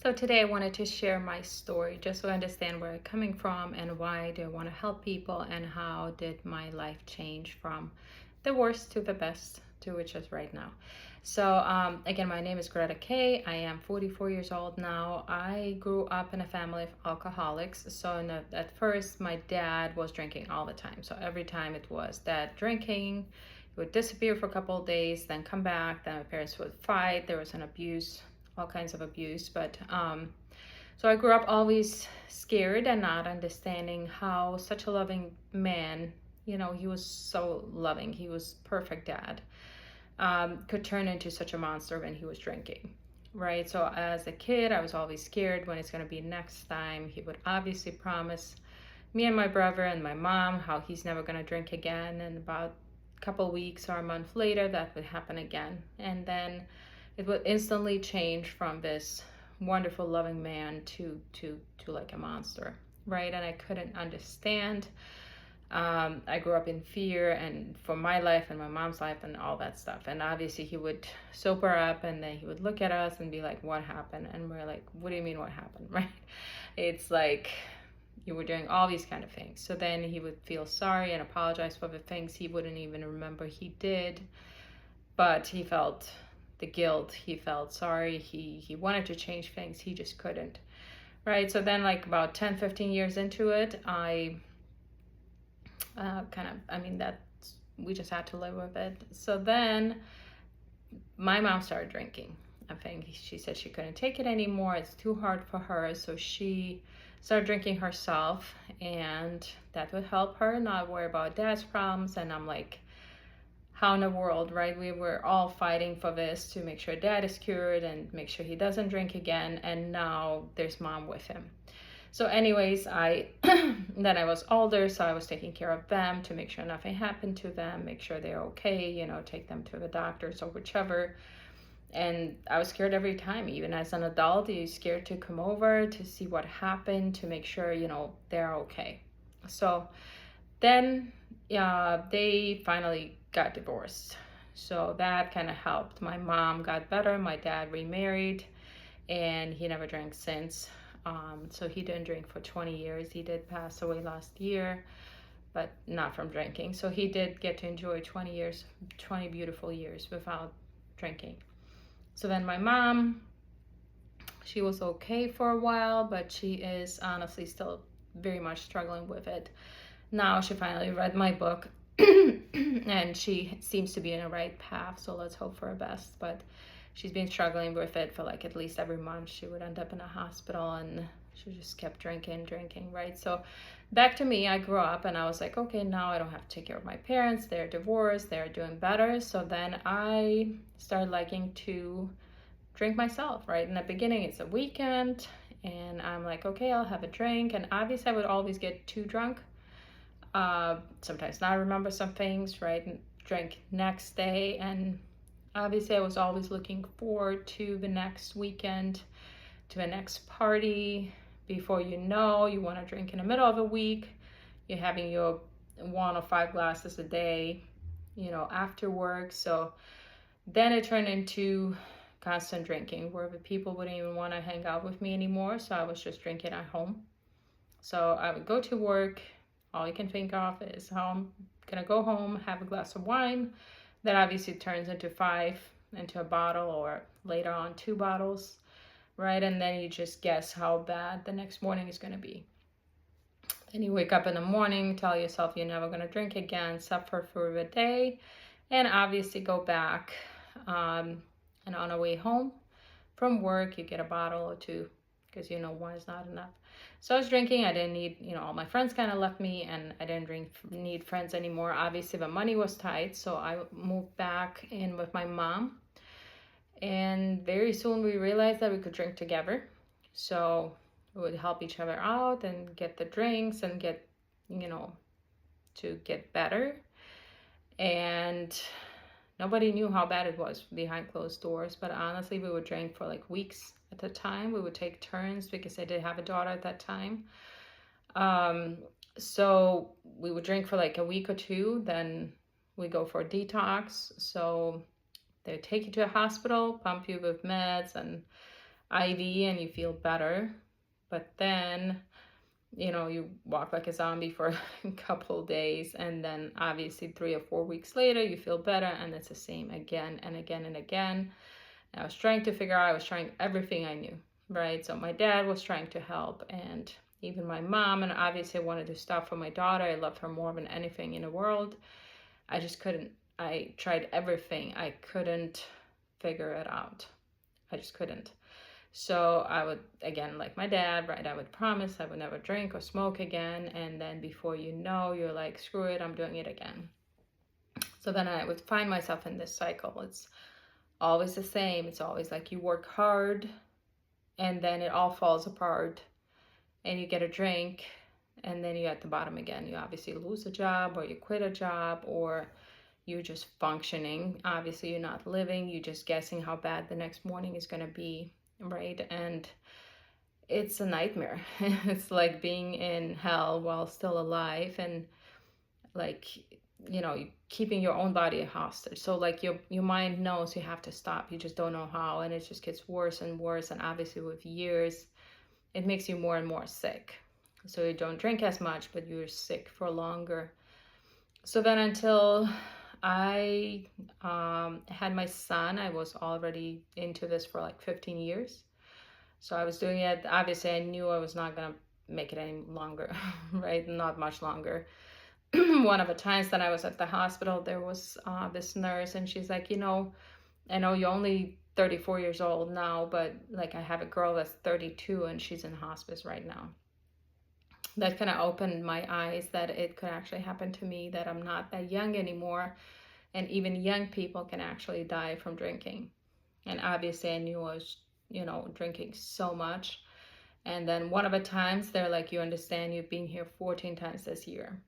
So today I wanted to share my story just so I understand where I'm coming from and why do I want to help people and how did my life change from the worst to the best to which is right now. So again, my name is Greta Kay. I am 44 years old now. I grew up in a family of alcoholics. So at first, my dad was drinking all the time. So every time it was dad drinking, he would disappear for a couple of days, then come back. Then my parents would fight. There was an abuse, all kinds of abuse. But so I grew up always scared and not understanding how such a loving man, he was so loving. He was perfect dad, could turn into such a monster when he was drinking, right? So as a kid, I was always scared when it's going to be next time. He would obviously promise me and my brother and my mom how he's never going to drink again. And about a couple weeks or a month later, that would happen again. And then it would instantly change from this wonderful, loving man to like a monster, right? And I couldn't understand. I grew up in fear and for my life and my mom's life and all that stuff. And obviously he would sober up and then he would look at us and be like, what happened? And we're like, what do you mean what happened, right? It's like you were doing all these kind of things. So then he would feel sorry and apologize for the things he wouldn't even remember he did. But he felt the guilt, he felt sorry, he wanted to change things, he just couldn't, right? So then like about 10-15 years into it, I that we just had to live with it. So then my mom started drinking. I think she said she couldn't take it anymore, it's too hard for her, so she started drinking herself, and that would help her not worry about dad's problems. And I'm like, how in the world, right? We were all fighting for this to make sure dad is cured and make sure he doesn't drink again, and now there's mom with him. So anyways, then I was older, so I was taking care of them to make sure nothing happened to them, make sure they're okay, take them to the doctors or whichever. And I was scared every time, even as an adult, you're scared to come over to see what happened, to make sure, they're okay. So then they finally got divorced. So that kind of helped. My mom got better, my dad remarried, and he never drank since. So he didn't drink for 20 years. He did pass away last year, but not from drinking. So he did get to enjoy 20 years, 20 beautiful years without drinking. So then my mom, she was okay for a while, but she is honestly still very much struggling with it. Now she finally read my book and she seems to be in the right path. So let's hope for her best. But she's been struggling with it for like at least every month. She would end up in a hospital and she just kept drinking, right? So back to me, I grew up and I was like, okay, now I don't have to take care of my parents. They're divorced, they're doing better. So then I started liking to drink myself, right? In the beginning, it's a weekend and I'm like, okay, I'll have a drink. And obviously I would always get too drunk. Sometimes not remember some things, right? And drink next day. And obviously I was always looking forward to the next weekend, to the next party. Before you know, you want to drink in the middle of the week. You're having your 1 or 5 glasses a day, after work. So then it turned into constant drinking where the people wouldn't even want to hang out with me anymore. So I was just drinking at home. So I would go to work. All you can think of is how I'm gonna go home, have a glass of wine. That obviously turns into 5, into a bottle, or later on 2 bottles, right? And then you just guess how bad the next morning is gonna be. Then you wake up in the morning, tell yourself you're never gonna drink again, suffer through the day, and obviously go back. And on our way home from work, you get a bottle or 2 because one is not enough. So I was drinking. I didn't need, all my friends kind of left me and I didn't need friends anymore. Obviously the money was tight, so I moved back in with my mom. And very soon we realized that we could drink together. So we would help each other out and get the drinks and get, to get better. And nobody knew how bad it was behind closed doors, but honestly, we would drink for like weeks at a time. We would take turns because I did have a daughter at that time. So we would drink for like a week or 2, then we go for a detox. So they take you to a hospital, pump you with meds, and IV and you feel better, but then you walk like a zombie for a couple of days, and then obviously 3 or 4 weeks later you feel better, and it's the same again and again and again. And I was trying to figure out, I was trying everything I knew, right? So my dad was trying to help, and even my mom, and obviously I wanted to stop for my daughter. I loved her more than anything in the world. I just couldn't. I tried everything. I couldn't figure it out. I just couldn't. So I would, again, like my dad, right, I would promise I would never drink or smoke again. And then before you know, you're like, screw it, I'm doing it again. So then I would find myself in this cycle. It's always the same. It's always like you work hard and then it all falls apart and you get a drink and then you're at the bottom again. You obviously lose a job or you quit a job or you're just functioning. Obviously, you're not living. You're just guessing how bad the next morning is going to be. Right? And it's a nightmare. It's like being in hell while still alive, and like keeping your own body hostage. So like your mind knows you have to stop, you just don't know how, and it just gets worse and worse. And obviously with years it makes you more and more sick. So you don't drink as much, but you're sick for longer. So then until I had my son, I was already into this for like 15 years. So I was doing it. Obviously, I knew I was not going to make it any longer, right? Not much longer. One of the times that I was at the hospital, there was this nurse, and she's like, I know you're only 34 years old now, but like I have a girl that's 32 and she's in hospice right now. That kind of opened my eyes that it could actually happen to me, that I'm not that young anymore. And even young people can actually die from drinking. And obviously I knew I was, drinking so much. And then one of the times they're like, you understand you've been here 14 times this year.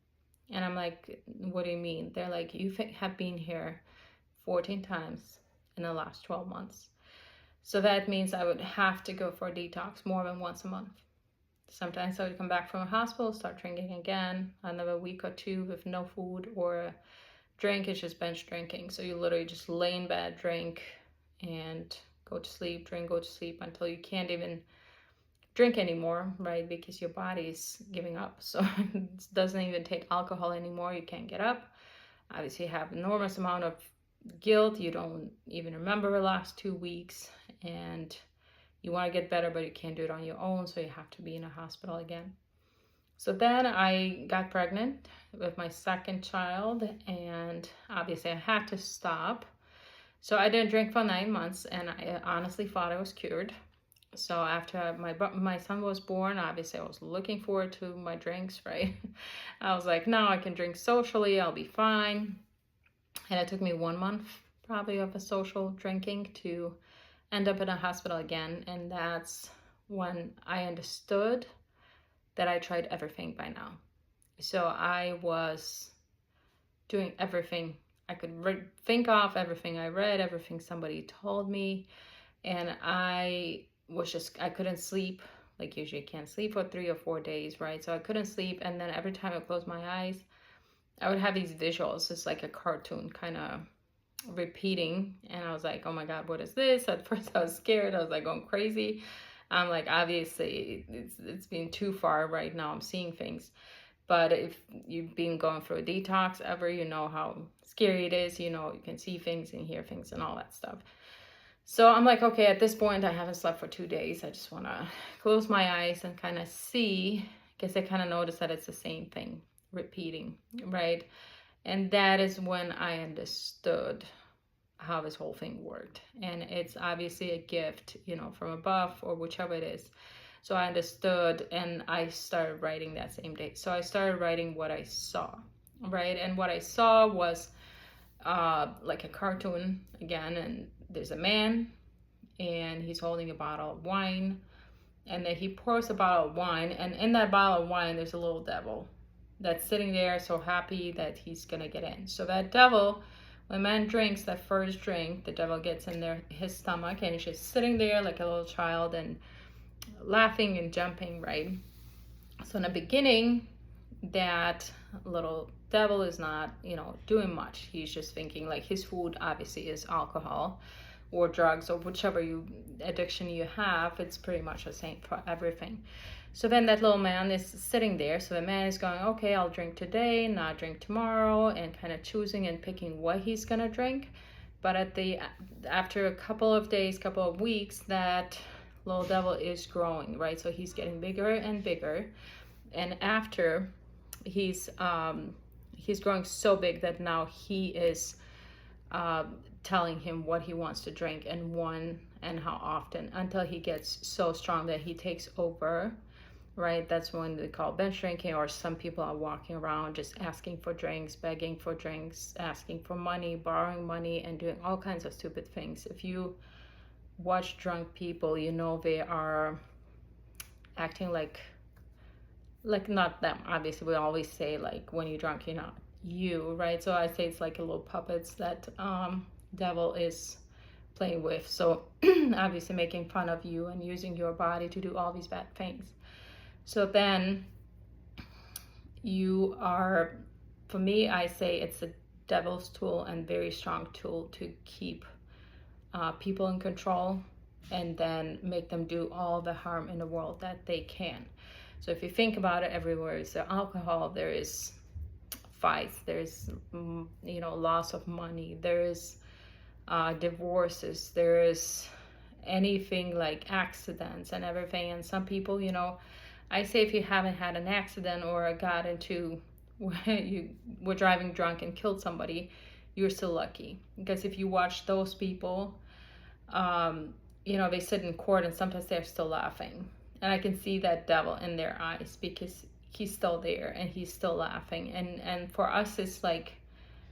And I'm like, what do you mean? They're like, you have been here 14 times in the last 12 months. So that means I would have to go for a detox more than once a month. Sometimes I would come back from a hospital, start drinking again, another week or two with no food or drink. Is just binge drinking. So you literally just lay in bed, drink, and go to sleep, drink, go to sleep until you can't even drink anymore, right? Because your body's giving up. So it doesn't even take alcohol anymore. You can't get up. Obviously you have enormous amount of guilt. You don't even remember the last 2 weeks, and you want to get better, but you can't do it on your own. So you have to be in a hospital again. So then I got pregnant with my second child, and obviously I had to stop. So I didn't drink for 9 months, and I honestly thought I was cured. So after my son was born, obviously I was looking forward to my drinks, right? I was like, now I can drink socially, I'll be fine. And it took me 1 month probably of a social drinking to end up in a hospital again. And that's when I understood that I tried everything by now. So I was doing everything I could think of, everything I read, everything somebody told me. And I couldn't sleep. Like usually I can't sleep for 3 or 4 days, right? So I couldn't sleep. And then every time I closed my eyes, I would have these visuals. It's like a cartoon kind of repeating. And I was like, oh my God, what is this? At first I was scared. I was like going crazy. I'm like, obviously it's been too far right now. I'm seeing things. But if you've been going through a detox ever, you know how scary it is. You can see things and hear things and all that stuff. So I'm like, okay, at this point, I haven't slept for 2 days. I just want to close my eyes and kind of see, because I kind of noticed that it's the same thing repeating, right? And that is when I understood how this whole thing worked. And it's obviously a gift, from above or whichever it is. So I understood, and I started writing that same day. So I started writing what I saw, right? And what I saw was like a cartoon again, and there's a man and he's holding a bottle of wine, and then he pours a bottle of wine, and in that bottle of wine there's a little devil that's sitting there so happy that he's gonna get in. So that devil, when man drinks that first drink, the devil gets in his stomach, and he's just sitting there like a little child and laughing and jumping, right? So in the beginning, that little devil is not, doing much. He's just thinking like his food obviously is alcohol, or drugs or whichever addiction you have. It's pretty much the same for everything. So then that little man is sitting there. So the man is going, okay, I'll drink today, not drink tomorrow, and kind of choosing and picking what he's gonna drink. But after a couple of days, couple of weeks, that little devil is growing, right? So he's getting bigger and bigger, and after he's growing so big that now he is telling him what he wants to drink and when and how often, until he gets so strong that he takes over, right? That's when they call binge drinking, or some people are walking around just asking for drinks, begging for drinks, asking for money, borrowing money, and doing all kinds of stupid things. If you watch drunk people, you know they are acting like not them. Obviously, we always say, like, when you're drunk, you're not you, right? So I say it's like a little puppets that devil is playing with. So obviously making fun of you and using your body to do all these bad things. So then you are, for me, I say it's a devil's tool and very strong tool to keep people in control and then make them do all the harm in the world that they can. So if you think about it, everywhere is there alcohol, there is fights, there's loss of money, there is divorces, there is anything like accidents and everything. And some people, I say, if you haven't had an accident or got into where you were driving drunk and killed somebody, you're still lucky. Because if you watch those people, they sit in court and sometimes they're still laughing. And I can see that devil in their eyes because he's still there and he's still laughing. And for us, it's like,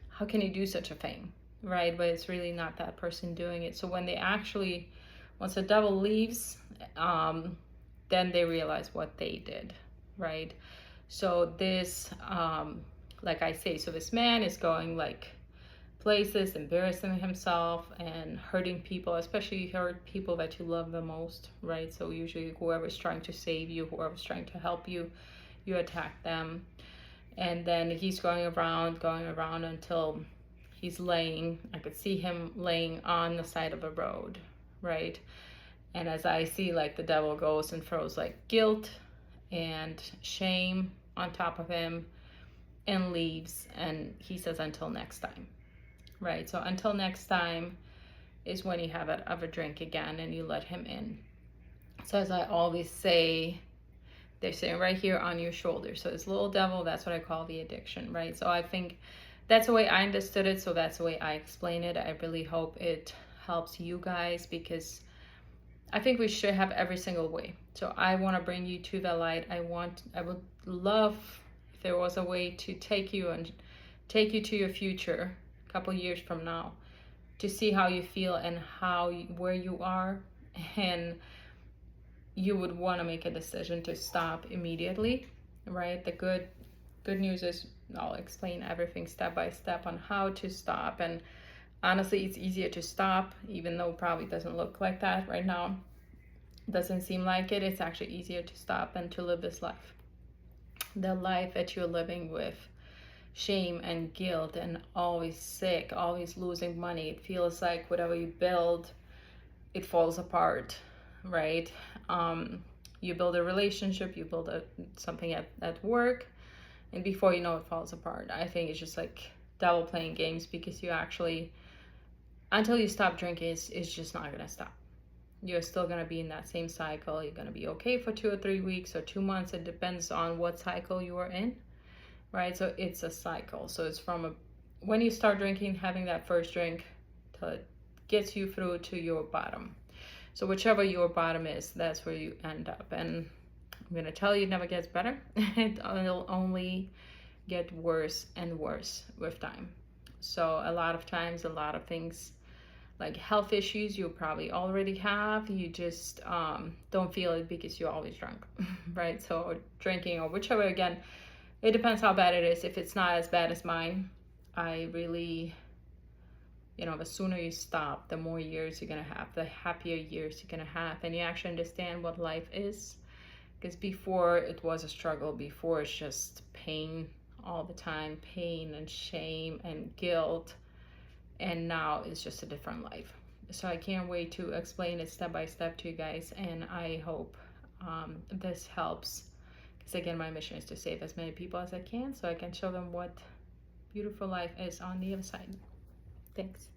how can you do such a thing, right? But it's really not that person doing it. So when they actually, once the devil leaves, then they realize what they did, right? So this, like I say, so this man is going like places, embarrassing himself and hurting people, especially hurt people that you love the most, right? So usually whoever's trying to save you, whoever's trying to help you, you attack them. And then he's going around until he's laying, I could see him laying on the side of a road, right? And as I see, like, the devil goes and throws like guilt and shame on top of him and leaves. And he says, until next time, right? So until next time is when you have a drink again and you let him in. So as I always say, they're sitting right here on your shoulder. So this little devil, that's what I call the addiction, right? So I think that's the way I understood it. So that's the way I explain it. I really hope it helps you guys, because I think we should have every single way. So I want to bring you to the light. I would love if there was a way to take you to your future a couple years from now, to see how you feel and where you are, and you would want to make a decision to stop immediately, right? The good news is I'll explain everything step by step on how to stop. And honestly, it's easier to stop, even though it probably doesn't look like that right now. It doesn't seem like it. It's actually easier to stop and to live this life. The life that you're living with shame and guilt and always sick, always losing money. It feels like whatever you build, it falls apart, right? You build a relationship, you build something at work, and before you know it falls apart. I think it's just like devil playing games, because you actually, until you stop drinking, it's just not gonna stop. You're still gonna be in that same cycle. You're gonna be okay for 2 or 3 weeks or 2 months. It depends on what cycle you are in, right? So it's a cycle. So it's from when you start drinking, having that first drink, till it gets you through to your bottom. So whichever your bottom is, that's where you end up. And I'm gonna tell you, it never gets better. It'll only get worse and worse with time. So a lot of times, a lot of things like health issues you probably already have, you just don't feel it because you're always drunk, right? So drinking or whichever, again, it depends how bad it is. If it's not as bad as mine, I really, the sooner you stop, the more years you're gonna have, the happier years you're gonna have, and you actually understand what life is. Because before it was a struggle, before it's just pain all the time, pain and shame and guilt, and now it's just a different life. So I can't wait to explain it step by step to you guys, and I hope this helps, because again, my mission is to save as many people as I can so I can show them what beautiful life is on the other side. Thanks.